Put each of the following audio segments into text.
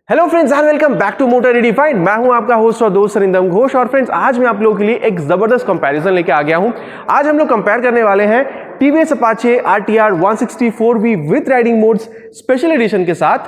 Hello friends and welcome back to motor redefined. मैं हूं आपका होस्ट और दोस्त अरिंदम घोष। और फ्रेंड्स आज मैं आप लोगों के लिए एक जबरदस्त कंपैरिजन लेके आ गया हूं। आज हम लोग कंपेयर करने वाले हैं TVS Apache RTR 164V with riding modes special edition के साथ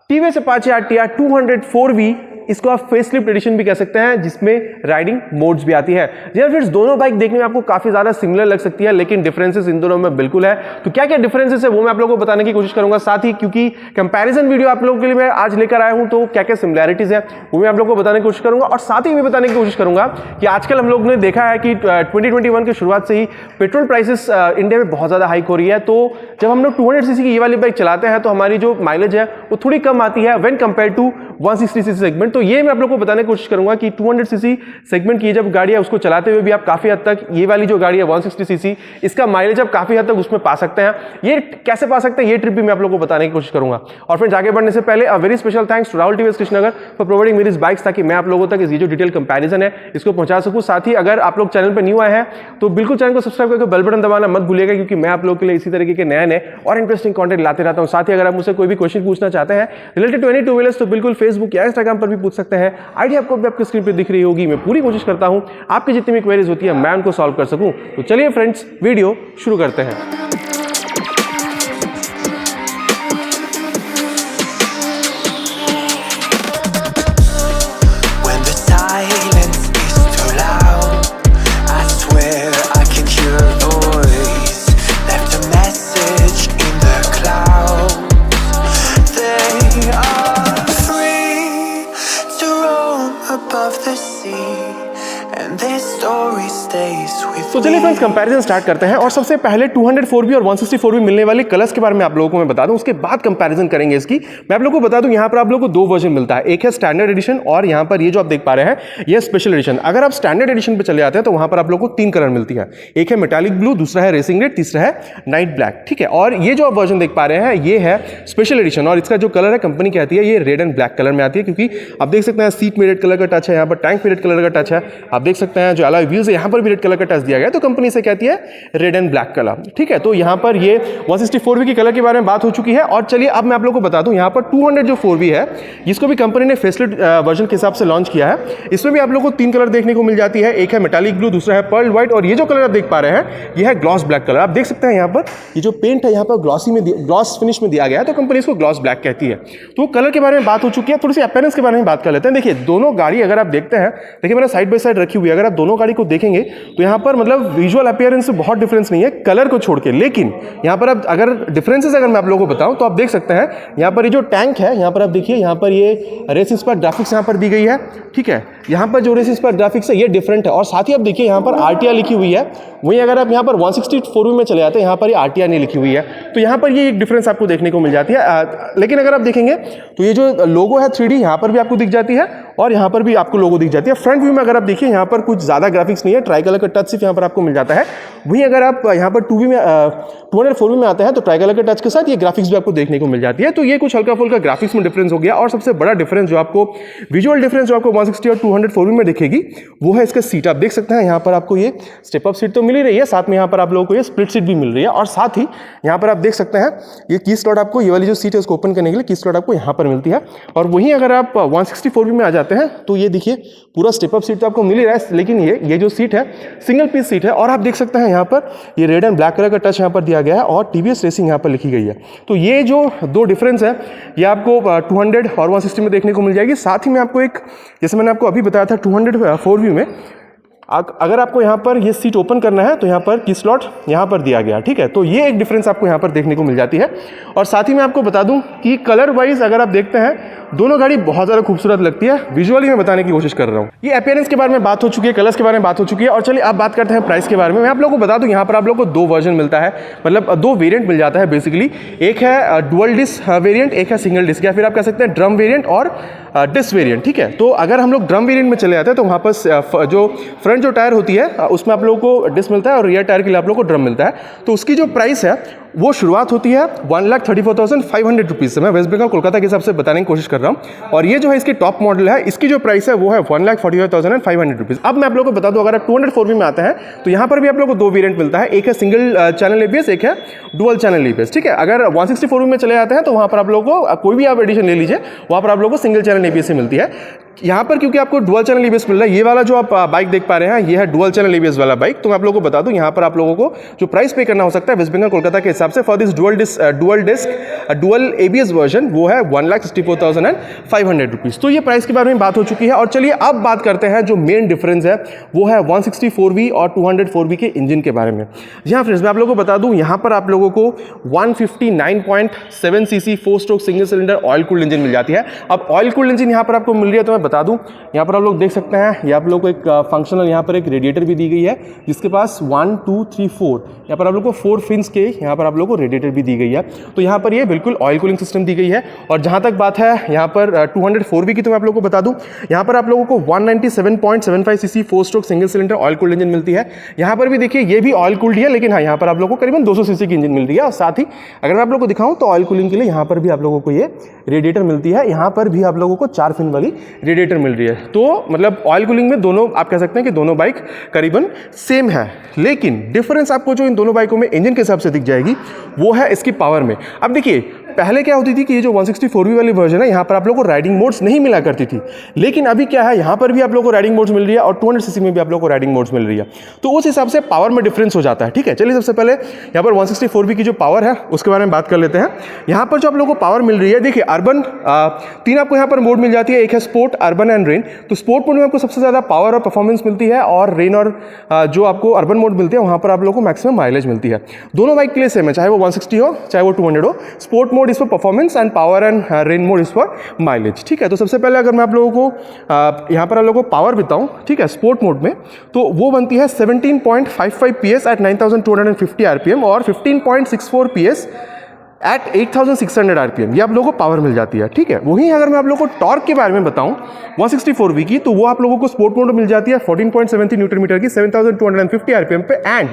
टीवीएस अपाचे RTR 204V। इसको आप फेसलिफ्ट एडिशन भी कह सकते हैं जिसमें राइडिंग मोड्स भी आती है। जी फ्रेंड्स, दोनों बाइक देखने में आपको काफी ज्यादा सिमिलर लग सकती है, लेकिन डिफरेंसेस इन दोनों में बिल्कुल है। तो क्या क्या डिफरेंसेस है वो मैं आप लोगों को बताने की कोशिश करूंगा। साथ ही क्योंकि कंपैरिजन वीडियो आप लोगों के लिए मैं आज लेकर आया हूं, तो क्या क्या सिमिलैरिटीज है वो मैं आप लोगों को बताने की कोशिश करूंगा। और साथ ही मैं बताने की कोशिश करूंगा कि आजकल हम लोग ने देखा है कि 2021 की शुरुआत से ही पेट्रोल प्राइसेस इंडिया में बहुत ज्यादा हाइक हो रही है। तो जब हम लोग 200cc की ये वाली बाइक चलाते हैं तो हमारी जो माइलेज है वो थोड़ी कम आती है when compare to 160cc segment. तो ये मैं आप लोग को बताने की कोशिश करूंगा कि 200cc सेगमेंट की जब गाड़ी है उसको चलाते हुए भी आप काफी हद तक ये वाली जो गाड़ी है 160cc इसका माइलेज आप काफी हद तक उसमें पा सकते हैं। ये कैसे पा सकते हैं ये ट्रिप भी मैं आप लोग को बताने की कोशिश करूंगा। और फ्रेंड्स आगे बढ़ने से पहले a very special thanks to Rahul TVS Krishnanagar for providing मेरी बाइक्स, ताकि मैं आप लोगों तक ये जो डिटेल कंपैरिजन है इसको पहुंचा सकूं। साथ ही अगर आप लोग चैनल पर न्यू आए हैं तो बिल्कुल चैनल को सब्सक्राइब करके बेल बटन दबाना मत भूलिएगा, क्योंकि मैं आप लोगों के लिए इसी तरीके के नए और इंटरेस्टिंग कंटेंट लाते रहता हूं। साथ ही अगर आप मुझसे कोई भी क्वेश्चन पूछना चाहते हैं related to any two wheelers तो बिल्कुल फेसबुक या इंस्टाग्राम पर भी पूछ सकते हैं। आईडी आपको भी आपकी स्क्रीन पर दिख रही होगी। मैं पूरी कोशिश करता हूं आपकी जितनी भी क्वेरीज होती है मैं उनको सॉल्व कर सकूं। तो चलिए फ्रेंड्स वीडियो शुरू करते हैं। तो चलिए फ्रेंड्स कंपैरिजन स्टार्ट करते हैं। और सबसे पहले 204V और 164V मिलने वाले कलर्स के बारे में आप लोगों को मैं बता दूं, उसके बाद कंपैरिजन करेंगे इसकी। मैं आप लोगों को बता दूं यहाँ पर आप लोगों को दो वर्जन मिलता है, एक है स्टैंडर्ड एडिशन और यहाँ पर ये जो आप देख पा रहे हैं ये स्पेशल एडिशन। अगर आप स्टैंडर्ड एडिशन पे चले जाते हैं तो वहां पर आप लोगों को तीन कलर मिलती है, एक है मेटालिक ब्लू, दूसरा है रेसिंग रेड, तीसरा है नाइट ब्लैक। ठीक है, और ये जो आप वर्जन देख पा रहे हैं ये है स्पेशल एडिशन और इसका जो कलर है कंपनी कहती है ये रेड एंड ब्लैक कलर में आती है, क्योंकि आप देख सकते हैं सीट में रेड कलर का टच है, यहाँ पर टैंक में रेड कलर का टच है। आप देख सकते हैं जो अलॉय व्हील्स है यहाँ पर भी रेड कलर का टच दिया गया है, तो कंपनी से कहती है रेड एंड ब्लैक कलर। ठीक है, तो यहाँ पर ये 164V की कलर के बारे में बात हो चुकी है। और चलिए अब मैं आप लोगों को बता दूं यहाँ पर 200 जो 4V है जिसको भी कंपनी ने फेसलिफ्ट वर्जन के हिसाब से लॉन्च किया है, इसमें भी आप लोगों को तीन कलर देखने को मिल जाती है, एक है मेटालिक ब्लू, दूसरा है पर्ल व्हाइट और ये जो कलर आप देख पा रहे हैं ये है ग्लॉस ब्लैक कलर। आप देख सकते हैं यहाँ पर ये जो पेंट है यहाँ पर ग्लॉस फिनिश में दिया गया है, तो कंपनी इसको ग्लॉस ब्लैक कहती है। तो कलर के बारे में बात हो चुकी है। थोड़ी सी अपीयरेंस के बारे में बात कर लेते हैं। देखिए दोनों गाड़ी अगर आप देखते हैं, देखिए मैंने साइड बाय साइड रखी हुई है, अगर आप दोनों गाड़ी को देखेंगे तो यहाँ पर मतलब विजुअल अपीयरेंस से बहुत डिफरेंस नहीं है कलर को छोड़ के। लेकिन यहाँ पर अब अगर डिफरेंसेस अगर मैं आप लोगों को बताऊं तो आप देख सकते हैं यहाँ पर ये जो टैंक है यहाँ पर आप देखिए यहाँ पर ये रेस इंस्पायर ग्राफिक्स यहाँ पर दी गई है। ठीक है, यहाँ पर जो रेस इंस्पायर ग्राफिक्स है ये डिफरेंट है। और साथ ही आप देखिए यहाँ पर RTR लिखी हुई है, वहीं अगर आप यहाँ पर 164V में चले जाते हैं यहाँ पर ये RTR नहीं लिखी हुई है, तो यहाँ पर ये एक डिफरेंस आपको देखने को मिल जाती है। लेकिन अगर आप देखेंगे तो ये जो लोगो है 3D यहाँ पर भी आपको दिख जाती है और यहाँ पर भी आपको लोगो दिख जाती है। फ्रंट व्यू में अगर आप देखिए यहाँ पर कुछ ज़्यादा ग्राफिक्स नहीं है, ट्राई कलर का टच सिर्फ यहाँ पर आपको मिल जाता है। वहीं अगर आप यहाँ पर 204V में आते हैं तो ट्राई कलर के टच के साथ ये ग्राफिक्स भी आपको देखने को मिल जाती है। तो ये कुछ हल्का फुल्का ग्राफिक्स में डिफरेंस हो गया। और सबसे बड़ा डिफरेंस जो आपको विजुअल डिफरेंस जो आपको 160 और 204V में दिखेगी वो है इसका सीट। आप देख सकते हैं यहाँ पर आपको ये स्टेप अप सीट तो मिल ही रही है, साथ में यहाँ पर आप लोगों को ये स्प्लिट सीट भी मिल रही है। और साथ ही यहाँ पर आप देख सकते हैं ये की स्लॉट आपको, ये वाली जो सीट है उसको ओपन करने के लिए की स्लॉट आपको यहाँ पर मिलती है। और वहीं अगर आप 164V में आ जाते हैं तो ये देखिए पूरा स्टेप अप सीट तो आपको मिल ही रहा है, लेकिन ये जो सीट है सिंगल पीस सीट है। और आप देख सकते हैं यहाँ पर ये रेड एंड ब्लैक कलर का टच यहाँ पर दिया गया है और TVS रेसिंग यहाँ पर लिखी गई है। तो ये जो दो डिफरेंस है ये आपको 200 और 160 में देखने को मिल जाएगी। साथ ही मैं आपको एक, जैसे मैंने आपको अभी बताया था 204V में अगर आपको यहाँ पर ये सीट ओपन करना है तो यहाँ पर की स्लॉट यहाँ पर दिया गया। ठीक है, तो ये एक डिफरेंस आपको यहाँ पर देखने को मिल जाती है। और साथ ही मैं आपको बता दूं कि कलर वाइज अगर आप देखते हैं दोनों गाड़ी बहुत ज़्यादा खूबसूरत लगती है। विजुअली मैं बताने की कोशिश कर रहा हूँ। ये अपीयरेंस के बारे में बात हो चुकी है, कलर्स के बारे में बात हो चुकी है। और चलिए अब बात करते हैं प्राइस के बारे में। मैं आप लोगों को बता दूं यहाँ पर आप लोगों को दो वर्जन मिलता है, मतलब दो वेरिएंट मिल जाता है बेसिकली। एक है डुअल डिस्क वेरिएंट, एक है सिंगल डिस्क, या फिर आप कह सकते हैं ड्रम वेरिएंट और डिस्क वेरिएंट। ठीक है, तो अगर हम लोग ड्रम वेरिएंट में चले जाते हैं तो वहाँ पर जो फ्रंट जो टायर होती है उसमें आप लोगों को डिस्क मिलता है और रियर टायर के लिए आप लोगों को ड्रम मिलता है। तो उसकी जो प्राइस है वो शुरुआत होती है 1,34,500 रुपीज़ से। मैं वेस्ट बंगाल कोलकाता के हिसाब से बताने की कोशिश कर रहा हूँ। और ये जो है इसकी टॉप मॉडल है, इसकी जो प्राइस है वो है 1,45,500 रुपीज़। अब मैं आप लोगों को बता दूं, अगर आप 204V में आते हैं तो यहाँ पर भी आप लोगों को दो वेरिएंट मिलता है, एक है सिंगल चैनल एबीएस, एक है डुअल चैनल एबीएस। ठीक है, अगर 164V में चले जाते हैं तो वहाँ पर आप लोगों को कोई भी आप एडिशन ले लीजिए, वहाँ पर आप लोगों को सिंगल चैनल एबीएस से मिलती है। यहाँ पर क्योंकि आपको डुअल चैनल एबीएस मिल रहा है, ये वाला जो आप बाइक देख पा रहे हैं ये है डुअल चैनल एबीएस वाला बाइक। तो मैं आप लोगों को बता दूं, यहाँ पर आप लोगों को जो प्राइस पे करना हो सकता है वेस्ट बंगाल कोलकाता के हिसाब से for this dual ABS version, वो है 1,64,500 रुपीज़। तो ये प्राइस के बारे में बात हो चुकी है। और चलिए अब बात करते हैं जो मेन डिफरेंस है वो है 164V और 204V के इंजन के बारे में। यहाँ फ्रेंड्स मैं आप लोगों को बता दूं, यहाँ पर आप लोगों को 159.7 CC 4 stroke single cylinder oil cooled engine मिल जाती है। अब ऑयल कूल्ड इंजन यहाँ पर आपको मिल रही है, तो मैं बता दूं यहाँ पर आप लोग देख सकते हैं, ये आप लोग को एक फंक्शनल यहाँ पर एक रेडिएटर भी दी गई है, जिसके पास 1 2 3 4 यहाँ पर आप लोग को 4 फिन्स के यहाँ पर आप लोग को रेडिएटर भी दी गई है। तो यहाँ पर ये बिल्कुल ऑयल कूलिंग सिस्टम दी गई है। और जहाँ तक बात है यहाँ पर 204V की, तो मैं आप लोग को बता दूं यहाँ पर आप लोगों को 197.75 CC 4 stroke single cylinder oil cooled engine मिलती है। यहाँ पर भी देखिए ये भी ऑयल कूल्ड है, लेकिन हाँ यहाँ पर आप लोगों को करीबन 200 सीसी की इंजन मिल रही है। और साथ ही अगर मैं आप लोग को दिखाऊं तो ऑयल कूलिंग के लिए यहाँ पर भी आप लोगों को ये रेडिएटर मिलती है। यहाँ पर भी आप लोगों को 4 फिन वाली रेडिएटर मिल रही है। तो मतलब ऑयल कूलिंग में दोनों आप कह सकते हैं कि दोनों बाइक करीबन सेम है, लेकिन डिफरेंस आपको जो इन दोनों बाइकों में इंजन के हिसाब से दिख जाएगी वो है इसकी पावर में। अब देखिए पहले क्या होती थी कि ये जो 164V वाली वर्जन है, यहाँ पर आप लोगों को राइडिंग मोड्स नहीं मिला करती थी, लेकिन अभी क्या है यहाँ पर भी आप लोगों को राइडिंग मोड्स मिल रही है और 200cc में भी आप लोगों को राइडिंग मोड्स मिल रही है। तो उस हिसाब से पावर में डिफरेंस हो जाता है। ठीक है, चलिए सबसे पहले यहाँ पर 164V की जो पावर है उसके बारे में बात कर लेते हैं। यहाँ पर जो आप लोगों को पावर मिल रही है, देखिए अर्बन 3 आपको यहाँ पर मोड मिल जाती है, एक है स्पोर्ट, अर्बन एंड रेन। तो स्पोर्ट मोड में आपको सबसे ज़्यादा पावर और परफॉर्मेंस मिलती है, और रेन और जो आपको अर्बन मोड मिलती है वहाँ पर आप लोगों को मैक्सिमम माइलेज मिलती है। दोनों बाइक के लिए सेम है, चाहे वो 160 हो चाहे वो 200 हो। स्पोर्ट मोड इस पर performance and power and rain mode is for mileage. ठीक है, तो सबसे पहले अगर मैं आप लोगों को यहाँ पर आप लोगों को पावर बताऊँ, ठीक है, स्पोर्ट मोड में तो वो बनती है 17.55 PS एट 9,250 RPM और 15.64 PS एट 8,600 RPM, ये आप लोगों को पावर मिल जाती है। ठीक है, वहीं अगर मैं आप लोगों को टॉर्क के बारे में बताऊं 164V की, तो वो आप लोगों को स्पोर्ट मोड में मिल जाती है 14.73 न्यूटन मीटर की 7,250 RPM पे। And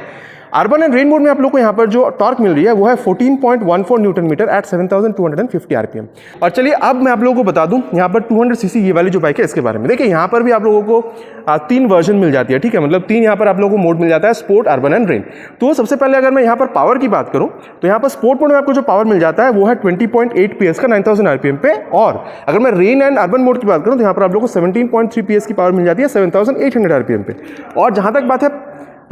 urban and rain mode में आप लोग को यहाँ पर जो टॉर्क मिल रही है वो है 14.14 न्यूटन मीटर एट 7,250 RPM। और चलिए अब मैं आप लोगों को बता दूं यहाँ पर 200cc ये वाली जो बाइक है इसके बारे में। देखिए यहाँ पर भी आप लोगों को 3 वर्जन मिल जाती है। ठीक है, मतलब 3 यहाँ पर आप लोगों को मोड मिल जाता है, स्पोर्ट, अर्बन एंड रेन। तो सबसे पहले अगर मैं यहाँ पर पावर की बात करूँ तो यहाँ पर स्पोर्ट मोड में आपको जो पावर मिल जाता है वो है 20.8 PS का 9,000 RPM पे। और अगर मैं रेन एंड अर्बन मोड की बात करूँ तो यहाँ पर आप लोगों को 17.3 PS की पावर मिल जाती है 7,800 RPM पे। और जहाँ तक बात है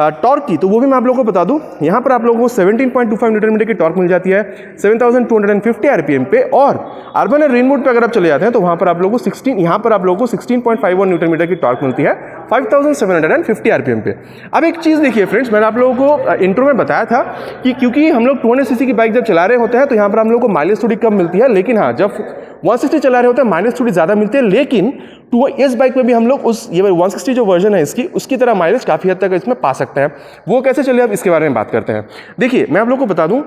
टॉर्क की, तो वो भी मैं आप लोगों को बता दूं, यहाँ पर आप लोगों को 17.25 न्यूटन मीटर की टॉर्क मिल जाती है 7,250 RPM पे। और अर्बन एंड रेन मोड पे अगर आप चले जाते हैं तो वहाँ पर आप लोगों को 16.51 न्यूटन मीटर की टॉर्क मिलती है 5,750 RPM पे। अब एक चीज़ देखिए फ्रेंड्स, मैंने आप लोगों को इंट्रो में बताया था कि क्योंकि हम लोग 200cc की बाइक जब चला रहे होते हैं तो यहाँ पर हम लोग को माइलेज थोड़ी कम मिलती है, लेकिन हाँ जब 160 चला रहे होते हैं माइलेज थोड़ी ज़्यादा मिलती है। लेकिन इस बाइक में भी हम लोग उस ये 160 जो वर्जन है इसकी, उसकी तरह माइलेज काफ़ी हद तक इसमें पा सकते हैं। वो कैसे चले, अब इसके बारे में बात करते हैं। देखिए मैं आप लोग को बता दूं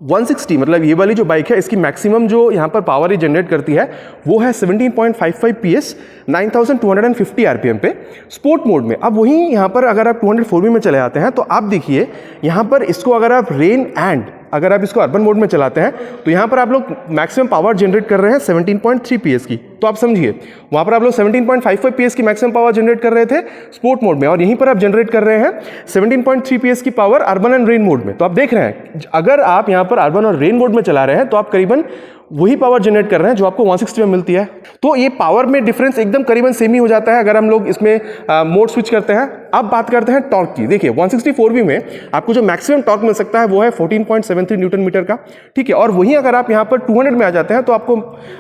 160 मतलब ये वाली जो बाइक है इसकी मैक्सिमम जो यहाँ पर पावर ये जनरेट करती है वो है 17.55 PS 9,250 RPM पे स्पोर्ट मोड में। अब वहीं यहाँ पर अगर आप 204V में चले आते हैं तो आप देखिए यहाँ पर इसको अगर आप रेन एंड अगर आप इसको अर्बन मोड में चलाते हैं तो यहाँ पर आप लोग मैक्सिमम पावर जनरेट कर रहे हैं 17.3 PS की। तो आप समझिए वहाँ पर आप लोग 17.55 PS की मैक्सिमम पावर जनरेट कर रहे थे स्पोर्ट मोड में, और यहीं पर आप जनरेट कर रहे हैं 17.3 PS की power urban and rain mode में। तो आप देख रहे हैं अगर आप यहाँ पर अर्बन और रेन मोड में चला रहे हैं तो आप करीबन वही पावर जनरेट कर रहे हैं जो आपको 160 में मिलती है। तो ये पावर में डिफरेंस एकदम करीबन सेम ही हो जाता है अगर हम लोग इसमें मोड स्विच करते हैं। अब बात करते हैं टॉर्क की। देखिए 164V में आपको जो मैक्सिमम टॉर्क मिल सकता है वो है 14.73 न्यूटन मीटर का। ठीक है, और वहीं अगर आप यहाँ पर 200 में आ जाते हैं तो आपको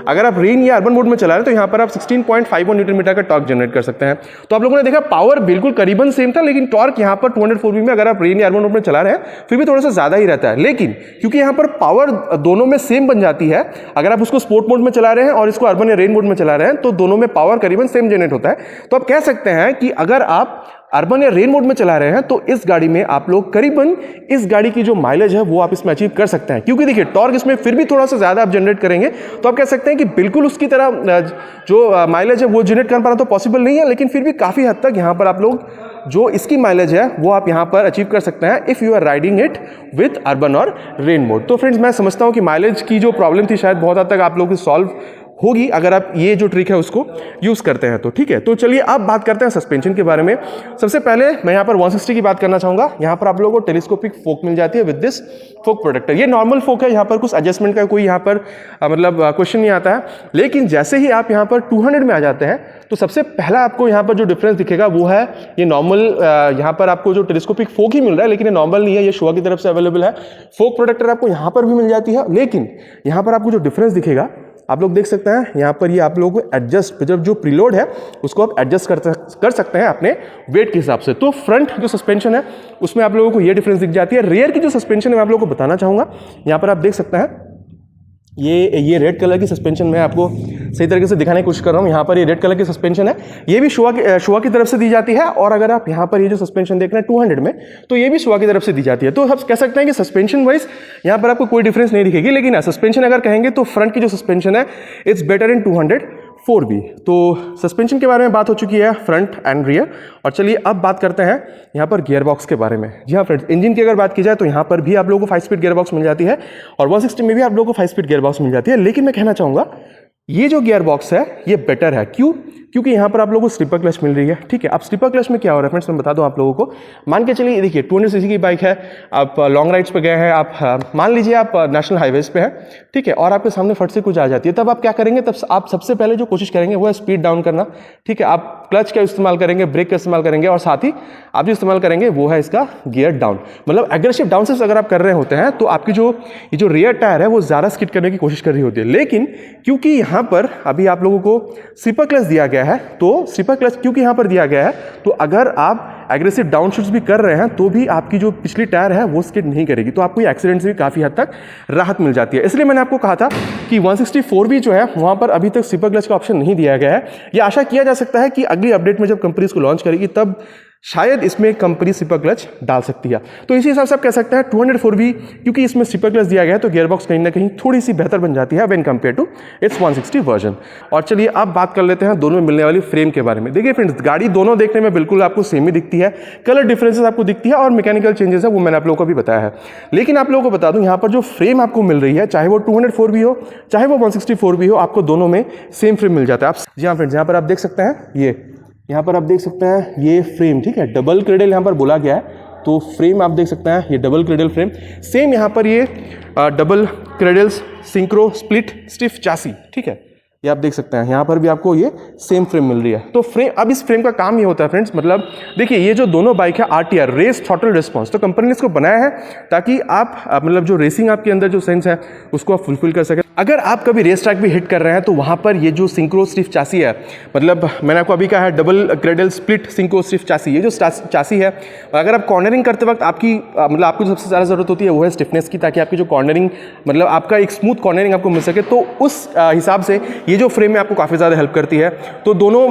अगर आप रेन या अर्बन मोड में चला रहे हैं तो यहाँ पर आप 16.51 न्यूटन मीटर का टॉर्क जनरेट कर सकते हैं। तो आप लोगों ने देखा पावर बिल्कुल करीबन सेम था, लेकिन टॉर्क यहाँ पर 204V में अगर आप रेन या अर्बन मोड में चला रहे हैं फिर भी थोड़ा सा ज़्यादा ही रहता है। लेकिन क्योंकि यहाँ पर पावर दोनों में सेम बन जाती है, अगर आप उसको स्पोर्ट मोड में चला रहे हैं और इसको अर्बन या रेन मोड में चला रहे हैं तो दोनों में पावर करीबन सेम जनरेट होता है। तो आप कह सकते हैं कि अगर आप अर्बन या रेन मोड में चला रहे हैं तो इस गाड़ी में आप लोग करीबन इस गाड़ी की जो माइलेज है वो आप इसमें अचीव कर सकते हैं, क्योंकि देखिए टॉर्क इसमें फिर भी थोड़ा सा ज़्यादा आप जनरेट करेंगे तो आप कह सकते हैं कि बिल्कुल उसकी तरह जो माइलेज है वो जनरेट कर पाना तो पॉसिबल नहीं है, लेकिन फिर भी काफ़ी हद तक यहाँ पर आप लोग जो इसकी माइलेज है वो आप यहाँ पर अचीव कर सकते हैं if you are riding it with urban और रेन मोड। तो फ्रेंड्स मैं समझता हूँ कि माइलेज की जो प्रॉब्लम थी शायद बहुत हद तक आप लोगों की सॉल्व होगी अगर आप ये जो ट्रिक है उसको यूज़ करते हैं तो ठीक है। तो चलिए अब बात करते हैं सस्पेंशन के बारे में। सबसे पहले मैं यहाँ पर 160 की बात करना चाहूँगा। यहाँ पर आप लोगों को टेलीस्कोपिक फोक मिल जाती है विद दिस फोक प्रोटेक्टर। ये नॉर्मल फोक है, यहाँ पर कुछ एडजस्टमेंट का कोई यहाँ पर मतलब क्वेश्चन नहीं आता है, लेकिन जैसे ही आप यहाँ पर 200 में आ जाते हैं तो सबसे पहला आपको यहाँ पर जो डिफरेंस दिखेगा वो है ये नॉर्मल, यहाँ पर आपको जो टेलीस्कोपिक फोक ही मिल रहा है, लेकिन ये नॉर्मल नहीं है, ये शुआ की तरफ से अवेलेबल है। फोक प्रोटेक्टर आपको यहाँ पर भी मिल जाती है, लेकिन यहाँ पर आपको जो डिफरेंस दिखेगा आप लोग देख सकते हैं यहाँ पर ये आप लोगों को एडजस्ट जब जो प्रीलोड है उसको आप एडजस्ट कर सकते हैं अपने वेट के हिसाब से। तो फ्रंट जो सस्पेंशन है उसमें आप लोगों को ये डिफरेंस दिख जाती है। रियर की जो सस्पेंशन है मैं आप लोगों को बताना चाहूँगा। यहाँ पर आप देख सकते हैं ये रेड कलर की सस्पेंशन मैं आपको सही तरीके से दिखाने की कोशिश कर रहा हूँ। यहाँ पर ये रेड कलर की सस्पेंशन है, ये भी शुआ की तरफ से दी जाती है, और अगर आप यहाँ पर ये जो सस्पेंशन देख रहे हैं 200 में तो ये भी शुआ की तरफ से दी जाती है। तो हम कह सकते हैं कि सस्पेंशन वाइज यहाँ पर आपको कोई डिफरेंस नहीं दिखेगी, लेकिन सस्पेंशन अगर कहेंगे तो फ्रंट की जो सस्पेंशन है इट्स बेटर इन 204B। तो सस्पेंशन के बारे में बात हो चुकी है फ्रंट एंड रियर, और चलिए अब बात करते हैं यहाँ पर गियर बॉक्स के बारे में। जी हाँ फ्रेंड्स, इंजन की अगर बात की जाए तो यहाँ पर भी आप लोगों को 5 स्पीड गियर बॉक्स मिल जाती है और 160 में भी आप लोगों को 5 स्पीड गियर बॉक्स मिल जाती है। लेकिन मैं कहना चाहूँगा ये जो गियर बॉक्स है ये बेटर है। क्यों? क्योंकि यहाँ पर आप लोगों को स्लीपर क्लच मिल रही है। ठीक है, अब स्लीपर क्लच में क्या हो रहा है फ्रेंड्स मैं बता दूं आप लोगों को। मान के चलिए देखिए 200 सीसी की बाइक है, आप लॉन्ग राइड्स पे गए हैं, आप मान लीजिए आप नेशनल हाईवेज पे हैं, ठीक है, और आपके सामने फट से कुछ आ जाती है, तब आप क्या करेंगे? तब आप सबसे पहले जो कोशिश करेंगे वो है स्पीड डाउन करना। ठीक है, आप क्लच का इस्तेमाल करेंगे, ब्रेक का इस्तेमाल करेंगे, और साथ ही आप जो इस्तेमाल करेंगे वो है इसका गियर डाउन। मतलब एग्रेसिव डाउन से अगर आप कर रहे होते हैं तो आपकी ये जो रियर टायर है वो ज़्यादा स्किड करने की कोशिश कर रही होती है। लेकिन क्योंकि यहाँ पर अभी आप लोगों को स्लीपर क्लच दिया गया है, तो स्लीपर क्लच क्योंकि यहाँ पर दिया गया है तो अगर आप एग्रेसिव डाउन शूट्स भी कर रहे हैं तो भी आपकी जो पिछली टायर है वो स्किड नहीं करेगी, तो आपको ये एक्सीडेंट से भी काफ़ी हद तक राहत मिल जाती है। इसलिए मैंने आपको कहा था कि 164B जो है वहाँ पर अभी तक स्लीपर क्लच का ऑप्शन नहीं दिया गया है। ये आशा किया जा सकता है कि अगली अपडेट में जब कंपनी इसको लॉन्च करेगी तब शायद इसमें कंपनी स्लीपर क्लच डाल सकती है। तो इसी हिसाब से आप कह सकते हैं 204B क्योंकि इसमें स्लीपर क्लच दिया गया है तो गियरबॉक्स कहीं ना कहीं थोड़ी सी बेहतर बन जाती है when compare to its 160 version. और चलिए अब बात कर लेते हैं दोनों में मिलने वाली फ्रेम के बारे में। देखिए फ्रेंड्स, गाड़ी दोनों देखने में बिल्कुल आपको सेम ही दिखती है, कलर डिफरेंसेस आपको दिखती है और मैकेनिकल चेंजेस है वो मैंने आप लोगों को भी बताया है। लेकिन आप लोगों को बता दूं यहाँ पर जो फ्रेम आपको मिल रही है चाहे वो 204B हो चाहे वो 164B हो, आपको दोनों में सेम फ्रेम मिल जाता है। आप जी हाँ फ्रेंड्स, यहाँ पर आप देख सकते हैं यहाँ पर आप देख सकते हैं ये फ्रेम, ठीक है, डबल क्रेडल यहाँ पर बोला गया है, तो फ्रेम आप देख सकते हैं ये डबल क्रेडल फ्रेम। सेम यहाँ पर ये double cradles synchro split stiff chassis, ठीक है, ये आप देख सकते हैं यहाँ पर भी आपको ये सेम फ्रेम मिल रही है। तो फ्रेम, अब इस फ्रेम का काम ये होता है फ्रेंड्स, मतलब देखिए ये जो दोनों बाइक है RTR रेस थ्रॉटल रिस्पॉन्स, तो कंपनी ने इसको बनाया है ताकि आप मतलब जो रेसिंग आपके अंदर जो सेंस है उसको आप फुलफिल कर सकें। अगर आप कभी रेस ट्रैक भी हिट कर रहे हैं तो वहाँ पर ये जो सिंक्रो स्टिफ चासी है, मतलब मैंने आपको अभी कहा है double cradle split synchro stiff chassis, ये जो चासी है अगर आप कॉर्नरिंग करते वक्त आपकी मतलब आपको सबसे ज़्यादा ज़रूरत होती है वो है स्टिफनेस की, ताकि आपकी जो कॉर्नरिंग मतलब आपका एक स्मूथ कॉर्नरिंग आपको मिल सके, तो उस हिसाब से ये जो फ्रेम में आपको काफ़ी ज़्यादा हेल्प करती है। तो दोनों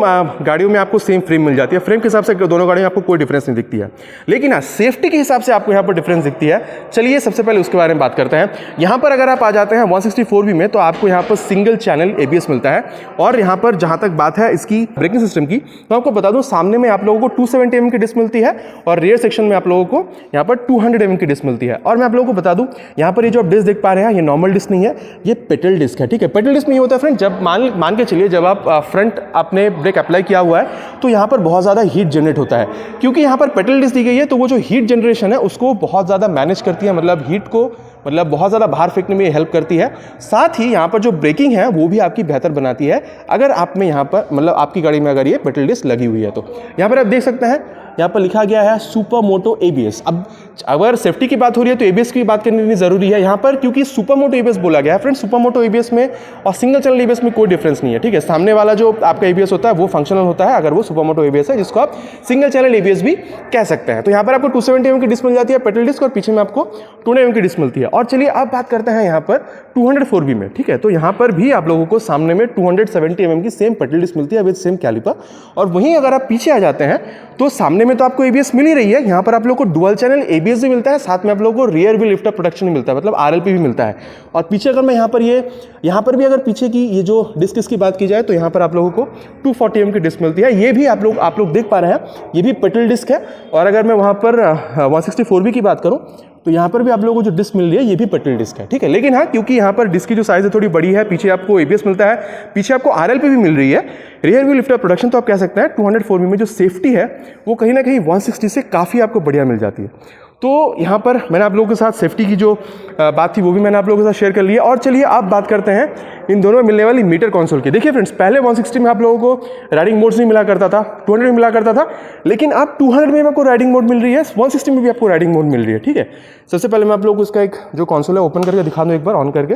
गाड़ियों में आपको सेम फ्रेम मिल जाती है। फ्रेम के हिसाब से दोनों गाड़ियों में आपको कोई डिफरेंस नहीं दिखती है, लेकिन सेफ्टी के हिसाब से आपको यहाँ पर डिफरेंस दिखती है। चलिए सबसे पहले उसके बारे में बात करते हैं। यहाँ पर अगर आप आ जाते हैं 164B में तो आपको यहाँ पर सिंगल चैनल ABS मिलता है, और यहाँ पर जहाँ तक बात है इसकी ब्रेकिंग सिस्टम की तो आपको बता दूँ सामने में आप लोगों को 270 mm की डिस्क मिलती है और रियर सेक्शन में आप लोगों को यहाँ पर 200 mm की डिस्क मिलती है। और मैं आप लोगों को बता दूँ यहाँ पर ये जो आप डिस्क देख पा रहे हैं ये नॉर्मल डिस्क नहीं है, ये पेटल डिस्क है। ठीक है, पेटल डिस्क में ये होता है फ्रेंड, जब मान के चलिए जब आप फ्रंट आपने ब्रेक अप्लाई किया हुआ है तो यहाँ पर बहुत ज़्यादा हीट जनरेट होता है। क्योंकि यहाँ पर पेटल डिस्क दी गई है तो वो जो हीट जनरेशन है उसको बहुत ज़्यादा मैनेज करती है, मतलब हीट को मतलब बहुत ज़्यादा बाहर फेंकने में हेल्प करती है। साथ ही यहाँ पर जो ब्रेकिंग है वो भी आपकी बेहतर बनाती है अगर आप में यहाँ पर मतलब आपकी गाड़ी में अगर ये पेटल डिस्क लगी हुई है। तो यहाँ पर आप देख सकते हैं यहाँ पर लिखा गया है सुपर मोटो ABS। अब अगर सेफ्टी की बात हो रही है तो ABS की बात करनी ज़रूरी है यहाँ पर, क्योंकि सुपर मोटो ABS बोला गया है। फ्रेंड्स, सुपर मोटो ABS में और सिंगल चैनल ABS में कोई डिफरेंस नहीं है। ठीक है, सामने वाला जो आपका ABS होता है वो फंक्शनल होता है अगर वो सुपर मोटो ABS है, जिसको आप सिंगल चैनल ABS भी कह सकते हैं। तो यहाँ पर आपको 270 mm की डिस्क मिल जाती है पेटल डिस्क, और पीछे में आपको 200 mm की डिस्क मिलती है। और चलिए अब बात करते हैं यहाँ पर 204B में। ठीक है, तो यहाँ पर भी आप लोगों को सामने में 270 mm की सेम पेटल डिस्क मिलती है विद सेम कैलिपर। और वहीं अगर आप पीछे आ जाते हैं तो सामने में तो आपको ABS मिल ही रही है, यहाँ पर आप लोग को डुअल चैनल ABS भी मिलता है, साथ में आप लोगों को रियर व्हील लिफ्ट प्रोटेक्शन भी मिलता है, मतलब RLP भी मिलता है। और पीछे अगर मैं यहाँ पर भी अगर पीछे की ये जो डिस्क की बात की जाए तो यहाँ पर आप लोगों को 240 mm की डिस्क मिलती है। ये भी आप लोग देख पा रहे हैं, ये भी पेटल डिस्क है। और अगर मैं वहाँ पर 164V की बात करूँ तो यहाँ पर भी आप लोगों को जो डिस्क मिल रही है ये भी पेटल डिस्क है, ठीक है। लेकिन हाँ, क्योंकि यहाँ पर डिस्क की जो साइज़ है थोड़ी बड़ी है, पीछे आपको ABS मिलता है, पीछे आपको RLP भी मिल रही है, रियर व्हील लिफ्ट प्रोटेक्शन, तो आप कह सकते हैं 204V में जो सेफ्टी है वो कहीं ना कहीं 160 से काफ़ी आपको बढ़िया मिल जाती है। तो यहाँ पर मैंने आप लोगों के साथ सेफ्टी की जो बात थी वो भी मैंने आप लोगों के साथ शेयर कर ली है। और चलिए अब बात करते हैं इन दोनों में मिलने वाली मीटर कंसोल की। देखिए फ्रेंड्स, पहले 160 में आप लोगों को राइडिंग मोड्स नहीं मिला करता था, 200 में मिला करता था, लेकिन अब 200 में आपको राइडिंग मोड मिल रही है, 160 में भी आपको राइडिंग मोड मिल रही है, ठीक है। सबसे पहले मैं आप लोगों को इसका एक जो कंसोल है ओपन करके दिखा दूँ, एक बार ऑन करके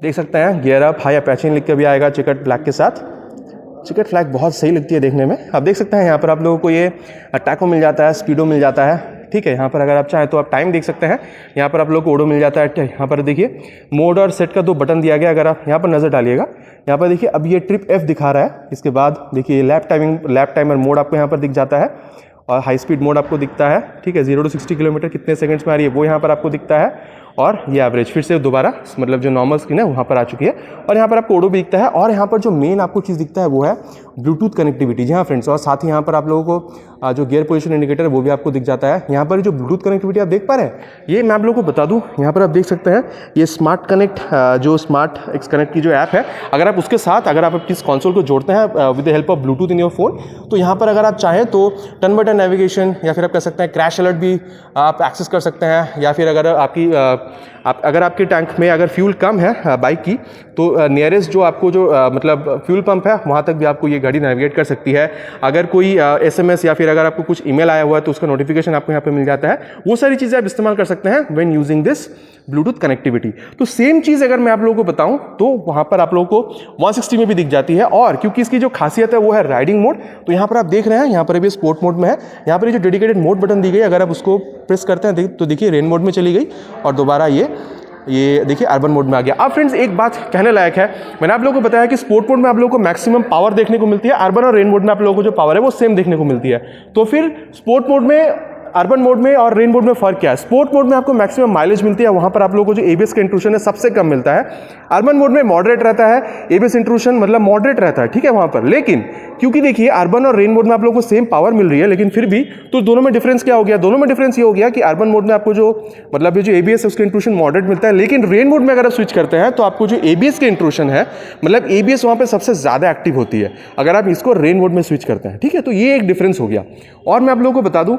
देख सकते हैं। गियर अप, हाई अपाचे लिख के भी आएगा चेकर्ड फ्लैग के साथ। चेकर्ड फ्लैग बहुत सही लगती है देखने में। आप देख सकते हैं यहाँ पर आप लोगों को ये टैको मिल जाता है, स्पीडो मिल जाता है, ठीक है। यहाँ पर अगर आप चाहें तो आप टाइम देख सकते हैं, यहाँ पर आप लोगों को ओडो मिल जाता है। यहाँ पर देखिए मोड और सेट का 2 बटन दिया गया, अगर आप यहाँ पर नज़र डालिएगा, यहाँ पर देखिए अब ये ट्रिप F दिखा रहा है। इसके बाद देखिए लैप टाइमर मोड आपको यहाँ पर दिख जाता है, और हाई स्पीड मोड आपको दिखता है, ठीक है। 0 to 60 किलोमीटर कितने सेकंड्स में आ रही है वो यहाँ पर आपको दिखता है। और ये एवरेज फिर से दोबारा मतलब जो नॉर्मल स्क्रीन है वहाँ पर आ चुकी है। और यहाँ पर आपको ओडो भी दिखता है। और यहाँ पर जो मेन आपको चीज़ दिखता है वो है ब्लूटूथ कनेक्टिविटी। जी हाँ फ्रेंड्स, और साथ ही यहाँ पर आप लोगों को जो गियर पोजीशन इंडिकेटर है वो भी आपको दिख जाता है। यहाँ पर जो ब्लूटूथ कनेक्टिविटी आप देख पा रहे हैं, ये मैं आप लोगों को बता दूँ, यहाँ पर आप देख सकते हैं ये स्मार्ट कनेक्ट जो स्मार्ट एक्स कनेक्ट की जो ऐप है, अगर आप उसके साथ अगर आप किस कंसोल को जोड़ते हैं with the help of Bluetooth in your phone, तो यहाँ पर अगर आप चाहें तो टर्न बाय टर्न नेविगेशन, या फिर आप कह सकते हैं क्रैश अलर्ट भी आप एक्सेस कर सकते हैं। या फिर अगर अगर आपके टैंक में अगर फ्यूल कम है बाइक की, तो नियरेस्ट जो आपको जो मतलब फ्यूल पंप है वहाँ तक भी आपको ये गाड़ी नेविगेट कर सकती है। अगर कोई SMS या फिर अगर आपको कुछ ईमेल आया हुआ है तो उसका नोटिफिकेशन आपको यहाँ पे मिल जाता है। वो सारी चीज़ें आप इस्तेमाल कर सकते हैं when using this Bluetooth connectivity. तो सेम चीज़ अगर मैं आप लोगों को बताऊं तो वहाँ पर आप लोगों को 160 में भी दिख जाती है। और क्योंकि इसकी जो खासियत है वो है राइडिंग मोड, तो यहाँ पर आप देख रहे हैं यहाँ पर भी स्पोर्ट मोड में है। यहाँ पर जो डेडिकेटेड मोड बटन दी गई, अगर आप उसको प्रेस करते हैं तो देखिए रेन मोड में चली गई, और दोबारा ये देखिए अर्बन मोड में आ गया। अब फ्रेंड्स एक बात कहने लायक है, मैंने आप लोगों को बताया कि स्पोर्ट मोड में आप लोगों को मैक्सिमम पावर देखने को मिलती है, अर्बन और रेन मोड में आप लोगों को जो पावर है वो सेम देखने को मिलती है। तो फिर स्पोर्ट मोड में, अर्बन मोड में और रेन मोड में फर्क क्या है? स्पोर्ट मोड में आपको मैक्सिमम माइलेज मिलती है, वहां पर आप लोगों को जो ABS का इंट्रूशन है सबसे कम मिलता है। अर्बन मोड में मॉडरेट रहता है, ABS इंट्रूशन मतलब मॉडरेट रहता है, ठीक है वहां पर। लेकिन क्योंकि देखिए अर्बन और रेन मोड में आप लोगों को सेम पावर मिल रही है, लेकिन फिर भी तो दोनों में डिफरेंस क्या हो गया? दोनों में डिफरेंस ये हो गया कि अर्बन मोड में आपको जो मतलब ये जो ABS है उसका इंट्रूशन मॉडरेट मिलता है, लेकिन रेन मोड में अगर आप स्विच करते हैं तो आपको जो ABS का इंट्रूशन है मतलब ABS वहां पर सबसे ज्यादा एक्टिव होती है अगर आप इसको रेन मोड में स्विच करते हैं, ठीक है। तो ये एक डिफरेंस हो गया। और मैं आप लोगों को बता दूं,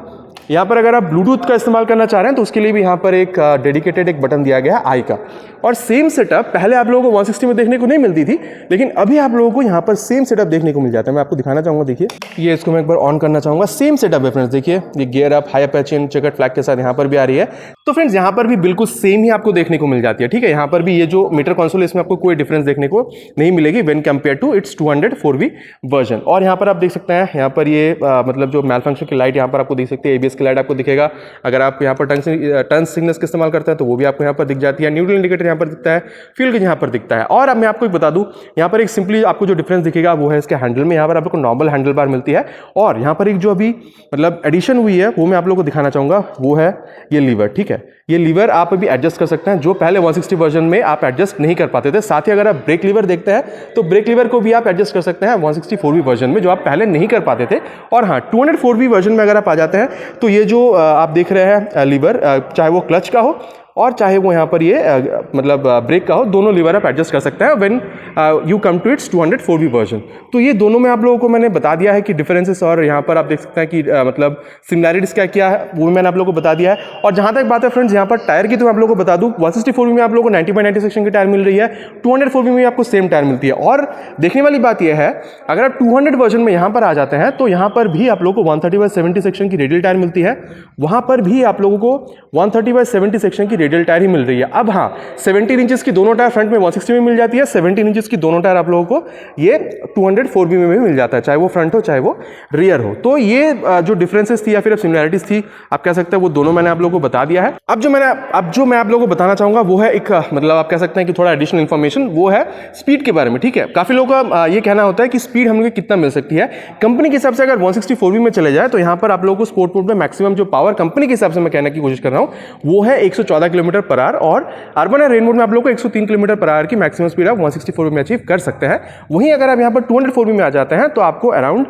यहाँ पर अगर आप ब्लूटूथ का इस्तेमाल करना चाह रहे हैं तो उसके लिए भी यहाँ पर एक डेडिकेटेड एक बटन दिया गया है आई का। और सेम सेटअप पहले आप लोगों को 160 में देखने को नहीं मिलती थी, लेकिन अभी आप लोगों को यहाँ पर सेम सेटअप देखने को मिल जाता है। मैं आपको दिखाना चाहूँगा, देखिए ये इसको मैं एक बार ऑन करना चाहूँगा। सेम सेटअप है फ्रेंड्स, देखिए ये gear up, high Apache chequered flag के साथ यहाँ पर भी आ रही है। तो फ्रेंड्स यहाँ पर भी बिल्कुल सेम ही आपको देखने को मिल जाती है, ठीक है। यहाँ पर भी ये जो मीटर कंसोल है इसमें आपको कोई डिफरेंस देखने को नहीं मिलेगी when compare to its 204V version. और यहाँ पर आप देख सकते हैं यहाँ पर ये मतलब जो मैल फंक्शन की लाइट यहाँ पर आपको दिख सकती है, ABS की लाइट आपको दिखेगा। अगर आप यहाँ पर टर्न सिग्नल्स का इस्तेमाल करते हैं तो वो भी आपको यहाँ पर दिख जाती है। न्यूट्रल इंडिकेटर यहाँ पर दिखता है, फ्यूल गेज यहाँ पर दिखता है। और अब मैं आपको एक बता दूं, यहाँ पर एक सिंपली आपको जो डिफरेंस दिखेगा वो है इसके हैंडल में। यहाँ पर आपको नॉर्मल हैंडल बार मिलती है, और यहाँ पर एक जो अभी मतलब एडिशन हुई है वो मैं आप लोगों को दिखाना चाहूँगा, वो है ये लीवर, ठीक है। ये लीवर आप अभी एडजस्ट कर सकते हैं, जो पहले 160 वर्जन में आप एडजस्ट नहीं कर पाते थे। साथ ही अगर आप ब्रेक लीवर देखते हैं तो ब्रेक लीवर को भी आप एडजस्ट कर सकते हैं 164V वर्जन में, जो आप पहले नहीं कर पाते थे। और हाँ, 204V वर्जन में अगर आप आ जाते हैं तो ये जो आप देख रहे हैं लीवर, चाहे वो क्लच का हो और चाहे वो यहाँ पर ये मतलब ब्रेक का हो, दोनों लीवर आप एडजस्ट कर सकते हैं when you come to its 204V version. तो ये दोनों में आप लोगों को मैंने बता दिया है कि डिफरेंसेस, और यहाँ पर आप देख सकते हैं कि मतलब सिमिलैरिटीज क्या क्या है वो भी मैंने आप लोगों को बता दिया है। और जहाँ तक बात है फ्रेंड्स यहाँ पर टायर की, तो मैं आप लोगों को बता दूँ 164V में आप लोगों को 90/90 सेक्शन की टायर मिल रही है, 204V में आपको सेम टायर मिलती है। और देखने वाली बात यह है, अगर आप 200 वर्जन में यहाँ पर आ जाते हैं तो यहाँ पर भी आप लोगों को 130/70 सेक्शन की रेडियल टायर मिलती है, वहाँ पर भी आप लोगों को 130/70 सेक्शन की रेडियल टायर ही मिल रही है। अब हाँ, 17 इंचेस की दोनों टायर फ्रंट में 160 में मिल जाती है, 17 इंचेस की दोनों टायर आप लोगों को ये 204B में भी मिल जाता है, चाहे वो फ्रंट हो चाहे वो रियर हो। तो ये जो डिफरेंसेस थी या फिर सिमिलैरिटीज थी आप कह सकते हैं, वो दोनों मैंने आप लोगों को बता दिया है। अब जो मैं आप लोगों को बताना चाहूंगा वो है एक मतलब आप कह सकते हैं कि थोड़ा एडिशनल इन्फॉर्मेशन, वो है स्पीड के बारे में। ठीक है, काफी लोगों का ये कहना होता है कि स्पीड हम लोग कितना मिल सकती है कंपनी के हिसाब से। अगर 164B में चले जाए तो यहाँ पर आप लोगों को स्पोर्ट मोड में मैक्सिमम जो पावर कंपनी के हिसाब से मैं कहने की कोशिश कर रहा हूँ वो है 114 किलोमीटर पर आवर, और अर्बन या रेन मोड में आप लोगों को 103 किलोमीटर पर आवर की मैक्सिमम स्पीड आप 164B में अचीव कर सकते हैं। वहीं अगर आप यहाँ पर 204B में आ जाते हैं तो आपको अराउंड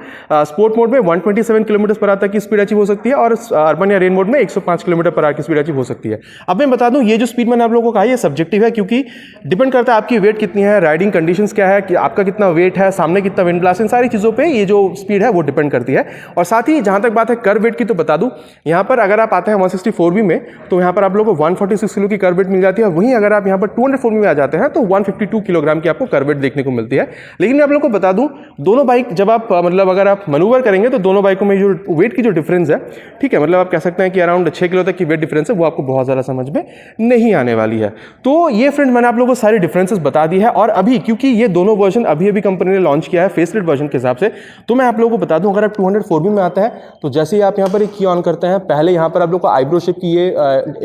स्पोर्ट मोड में 127 किलोमीटर पर आवर तक की स्पीड अचीव हो सकती है, और अर्बन या रेन मोड में 105 किलोमीटर पर आवर की स्पीड अचीव हो सकती है। अब मैं बता दूं, ये जो स्पीड मैंने आप लोगों को कहा ये सब्जेक्टिव है, क्योंकि डिपेंड करता है आपकी वेट कितनी है, राइडिंग कंडीशंस क्या है, कि आपका कितना वेट है, सामने कितना विंड ब्लास्ट, इन सारी चीज़ों पे ये जो स्पीड है वो डिपेंड करती है। और साथ ही जहां तक बात है कर्व वेट की, तो बता दूं यहाँ पर अगर आप आते हैं 164B में तो यहाँ पर आप लोगों को 146 किलो की कर्व वेट मिल जाती है। वहीं अगर आप यहाँ पर 204B में आ जाते हैं तो 152 किलोग्राम की आपको कर्व वेट देखने को मिलती है। लेकिन मैं आप लोगों को बता दूं, दोनों बाइक जब आप मतलब अगर आप मनूवर करेंगे तो दोनों बाइकों में जो वेट की जो डिफरेंस है, ठीक है, मतलब आप कह सकते हैं कि अराउंड 6 किलो तक की वेट डिफरेंस है, वो आपको बहुत ज़्यादा समझ में नहीं आने वाली है। तो ये फ्रेंड मैंने आप लोगों को सारी डिफरेंसेस बता दी है। और अभी क्योंकि ये दोनों वर्जन अभी कंपनी ने लॉन्च किया है फेसलिफ्ट वर्जन के हिसाब से, तो मैं आप लोगों को बता दूं, अगर आप 204B में आते हैं तो जैसे ही आप यहाँ पर एक की ऑन करते हैं, पहले यहाँ पर आप लोग को आईब्रो शेप की ये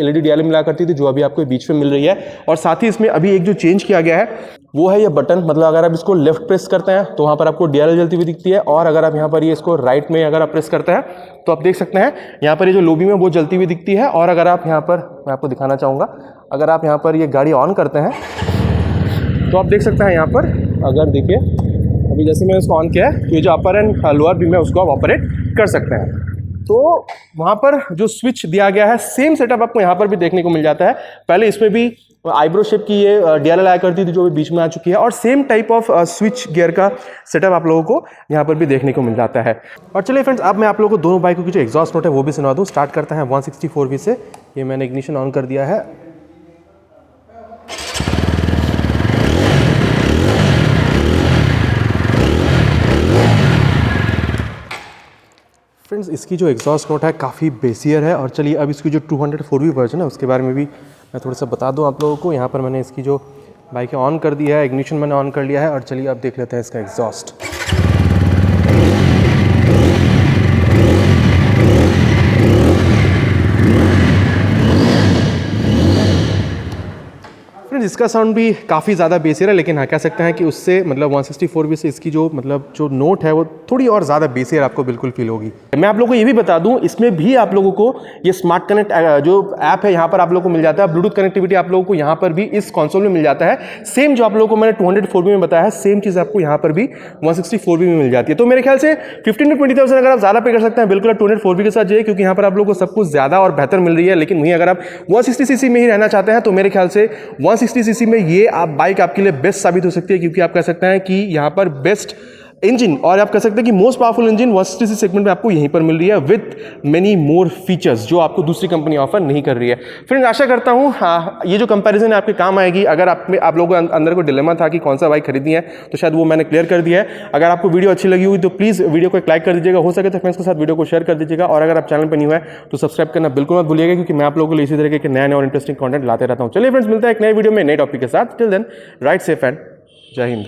LED DLL मिला करती थी, जो अभी आपको बीच में मिल रही है। और साथ ही इसमें अभी एक जो चेंज किया गया है वो है ये बटन, मतलब अगर आप इसको लेफ्ट प्रेस करते हैं तो वहाँ पर आपको DLL जलती हुई दिखती है, और अगर आप यहाँ पर ये इसको राइट में अगर आप प्रेस करते हैं तो आप देख सकते हैं यहाँ पर ये जो लोबी में वो जलती हुई दिखती है। और अगर आप यहाँ पर, मैं आपको दिखाना चाहूँगा, अगर आप यहाँ पर ये गाड़ी ऑन करते हैं तो आप देख सकते हैं यहाँ पर, अगर देखिए अभी जैसे मैंने इसको ऑन किया है तो ये जो अपर एंड लोअर बीम है उसको आप ऑपरेट कर सकते हैं। तो वहाँ पर जो स्विच दिया गया है सेम सेटअप आपको यहाँ पर भी देखने को मिल जाता है। पहले इसमें भी आईब्रो शेप की ये DLL आया करती थी जो बीच में आ चुकी है, और same type off switch gear का सेटअप आप लोगों को यहाँ पर भी देखने को मिल जाता है। और चलिए फ्रेंड्स, अब मैं आप लोगों को दोनों बाइकों की जो एग्जॉस्ट नोट है वो भी सुना दूँ। स्टार्ट करते हैं 164B से। ये मैंने इग्निशन ऑन कर दिया है। फ्रेंड्स, इसकी जो एग्जॉस्ट नोट है काफ़ी बेसियर है। और चलिए अब इसकी जो 204B वर्जन है उसके बारे में भी मैं थोड़ा सा बता दूं आप लोगों को। यहाँ पर मैंने इसकी जो बाइकें ऑन कर दी है, इग्निशन मैंने ऑन कर लिया है, और चलिए अब देख लेते हैं इसका एग्जॉस्ट। इसका साउंड भी काफ़ी ज़्यादा बेसियर है, लेकिन हाँ कह सकते हैं कि उससे मतलब 164B से इसकी जो मतलब जो नोट है वो थोड़ी और ज़्यादा बेसियर आपको बिल्कुल फील होगी। मैं आप लोगों को ये भी बता दूं, इसमें भी आप लोगों को ये स्मार्ट कनेक्ट जो ऐप है यहाँ पर आप लोगों को मिल जाता है। ब्लूटूथ कनेक्टिविटी आप लोगों को यहाँ पर भी इस कंसोल में मिल जाता है। सेम जो आप लोगों को मैंने 204B में बताया है, सेम चीज़ आपको यहाँ पर भी 164B में मिल जाती है। तो मेरे ख्याल से 15 to 20,000 अगर आप ज़्यादा पे कर सकते हैं, बिल्कुल 204B के साथ जाइए, क्योंकि यहाँ पर आप लोगों को सब कुछ ज़्यादा और बेहतर मिल रही है। लेकिन वहीं अगर आप 160cc में ही रहना चाहते हैं तो मेरे ख्याल से 160cc में ये आप बाइक आपके लिए बेस्ट साबित हो सकती है, क्योंकि आप कह सकते हैं कि यहाँ पर बेस्ट इंजन, और आप कह सकते हैं कि most powerful engine 160cc segment में आपको यहीं पर मिल रही है विद मेनी मोर फीचर्स जो आपको दूसरी कंपनी ऑफर नहीं कर रही है। फ्रेंड्स, आशा करता हूँ ये जो कंपैरिजन है आपके काम आएगी। अगर आप लोगों के अंदर को डिलेमा था कि कौन सा बाइक खरीदनी है तो शायद वो मैंने क्लियर कर दिया है। अगर आपको वीडियो अच्छी लगी हुई तो प्लीज़ वीडियो को एक लाइक कर दीजिएगा, हो सके तो फ्रेंड्स के साथ वीडियो को शेयर कर दीजिएगा, और अगर आप चैनल पर नहीं हुआ है तो सब्सक्राइब करना बिल्कुल मत भूलिएगा, क्योंकि मैं आप लोगों को लिए इसी तरह के नए और इंटरेस्टिंग कंटेंट लाते रहता हूँ। चलिए फ्रेंड्स, मिलता है एक नए वीडियो में नए टॉपिक के साथ। Till then, ride safe and जय हिंद।